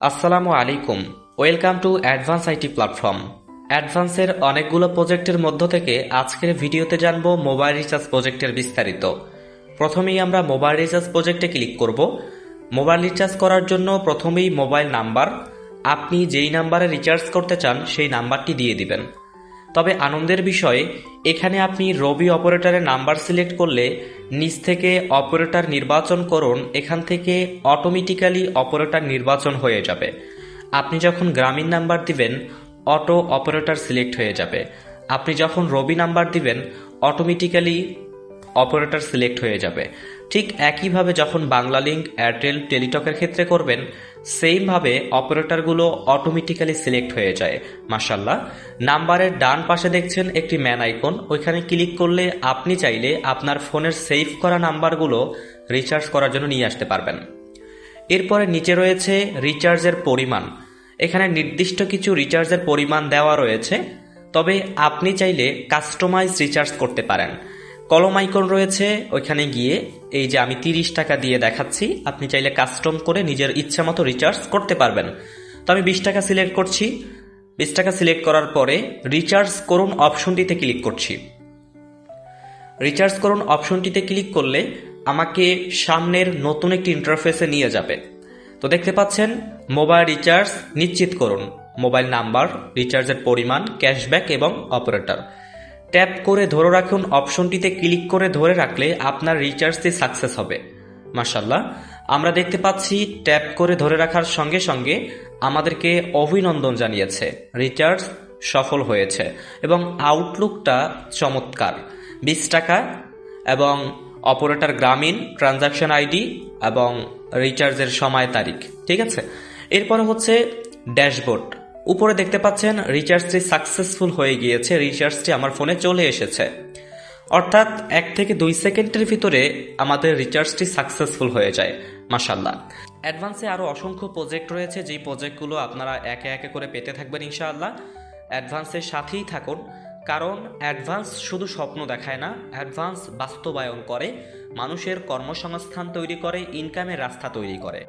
আসসালামু আলাইকুম। Welcome to advance IT platform. অ্যাডভান্সের অনেকগুলো প্রজেক্টের মধ্য থেকে আজকের ভিডিওতে জানবো মোবাইল রিচার্জ প্রজেক্টের বিস্তারিত। প্রথমেই আমরা মোবাইল রিচার্জ প্রজেক্টে ক্লিক করব। মোবাইল রিচার্জ করার জন্য প্রথমেই মোবাইল নাম্বার, আপনি যেই নাম্বারে রিচার্জ করতে চান সেই নাম্বারটি দিয়ে দিবেন। তবে আনন্দের বিষয়, এখানে আপনি রবি অপারেটরের নাম্বার সিলেক্ট করলে নিচ থেকে অপারেটর নির্বাচন করুন, এখান থেকে অটোমেটিক্যালি অপারেটর নির্বাচন হয়ে যাবে। আপনি যখন গ্রামীণ নাম্বার দিবেন অটো অপারেটর সিলেক্ট হয়ে যাবে। আপনি যখন রবি নাম্বার দিবেন অটোমেটিক্যালি অপারেটর সিলেক্ট হয়ে যাবে। ঠিক একইভাবে যখন বাংলালিংক, এয়ারটেল, টেলিটকের ক্ষেত্রে করবেন সেইমভাবে অপারেটরগুলো অটোমেটিক্যালি সিলেক্ট হয়ে যায়। মাশাল্লাহ, নাম্বারের ডান পাশে দেখছেন একটি ম্যান আইকন, ওইখানে ক্লিক করলে আপনি চাইলে আপনার ফোনের সেভ করা নাম্বারগুলো রিচার্জ করার জন্য নিয়ে আসতে পারবেন। এরপরে নিচে রয়েছে রিচার্জের পরিমাণ। এখানে নির্দিষ্ট কিছু রিচার্জের পরিমাণ দেওয়া রয়েছে, তবে আপনি চাইলে কাস্টমাইজ রিচার্জ করতে পারেন। কলম আইকন রয়েছে, ওইখানে গিয়ে এই যে আমি 30 টাকা দিয়ে দেখাচ্ছি, আপনি চাইলে কাস্টম করে নিজের ইচ্ছা মতো রিচার্জ করতে পারবেন। তো আমি 20 টাকা সিলেক্ট করছি। 20 টাকা সিলেক্ট করার পরে রিচার্জ করুন অপশনটিতে ক্লিক করছি। রিচার্জ করুন অপশনটিতে ক্লিক করলে আমাকে সামনের নতুন একটি ইন্টারফেসে নিয়ে যাবে। তো দেখতে পাচ্ছেন মোবাইল রিচার্জ নিশ্চিত করুন, মোবাইল নাম্বার, রিচার্জের পরিমাণ, ক্যাশব্যাক এবং অপারেটর। ট্যাপ করে ধরে রাখুন অপশনটিতে ক্লিক করে ধরে রাখলে আপনার রিচার্জটি সাকসেস হবে। মাশাল্লাহ, আমরা দেখতে পাচ্ছি ট্যাপ করে ধরে রাখার সঙ্গে সঙ্গে আমাদেরকে অভিনন্দন জানিয়েছে, রিচার্জ সফল হয়েছে এবং আউটলুকটা চমৎকার। 20 টাকা এবং অপারেটর গ্রামীণ, ট্রানজাকশন আইডি এবং রিচার্জের সময় তারিখ, ঠিক আছে। এরপরে হচ্ছে ড্যাশবোর্ড। উপরে দেখতে পাচ্ছেন রিচার্জটি সাকসেসফুল হয়ে গিয়েছে, রিচার্জটি আমার ফোনে চলে এসেছে। অর্থাৎ 1 থেকে 2 সেকেন্ডের ভিতরে আমাদের রিচার্জটি সাকসেসফুল হয়ে যায়। মাশাল্লাহ, অ্যাডভান্সে আরও অসংখ্য প্রজেক্ট রয়েছে, যেই প্রজেক্টগুলো আপনারা একে একে করে পেতে থাকবেন ইনশাআল্লাহ। অ্যাডভান্সের সাথেই থাকুন, কারণ অ্যাডভান্স শুধু স্বপ্ন দেখায় না, অ্যাডভান্স বাস্তবায়ন করে, মানুষের কর্মসংস্থান তৈরি করে, ইনকামের রাস্তা তৈরি করে।